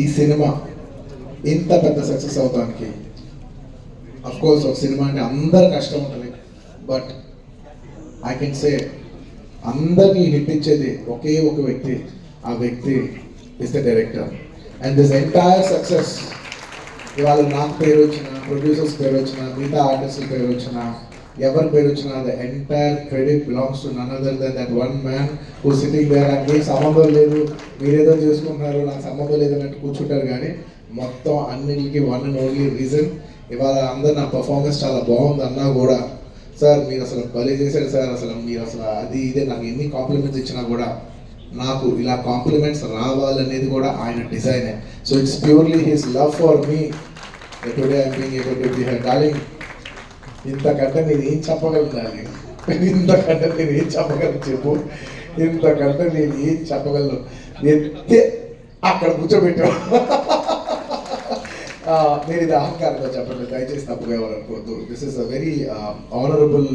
ఈ సినిమా ఇంత పెద్ద సక్సెస్ అవడానికి అఫ్ కోర్స్ ఒక సినిమా అంటే అందరు కష్టం ఉంటుంది, బట్ ఐ కెన్ సే అందరినీ హిట్ ఇచ్చేది ఒకే ఒక వ్యక్తి. ఆ వ్యక్తి is the director. And this entire success ఇవాళ నాకు పేరు వచ్చిన, ప్రొడ్యూసర్స్ పేరు వచ్చిన, మిగతా ఆర్టిస్టుల పేరు వచ్చిన, ఎవరి పేరు వచ్చినా the entire credit belongs to none other than that one man who sitting there. నాకు సంబంధం లేదు, మీరేదో చేసుకుంటున్నారు, నాకు సంబంధం లేదు అన్నట్టు కూర్చుంటారు. కానీ మొత్తం అన్నిటికీ వన్ అండ్ ఓన్లీ రీజన్ ఇవాళ అందరు నా పర్ఫార్మెన్స్ చాలా బాగుంది అన్నా కూడా, సార్ మీరు అసలు భలే చేశారు సార్, అసలు మీరు అసలు అది ఇదే నాకు ఎన్ని కాంప్లిమెంట్స్ ఇచ్చినా కూడా నాకు ఇలా కాంప్లిమెంట్స్ రావాలనేది కూడా ఆయన డిజైనే. So it's purely his love for me today I'm being able to be here. Darling, ఇంతకంటే నేను ఏం చెప్పగలను డార్లింగ్? ఇంతకంటే నేను ఏం చెప్పగలను చెప్పు? ఇంతకంటే నేను ఏం చెప్పగలను? ఎత్తే అక్కడ కూర్చోబెట్టావు. నేను ఇది అహంకారంగా చెప్పండి, దయచేసి తప్పుగా ఎవరు అనుకోవద్దు. This is a very honourable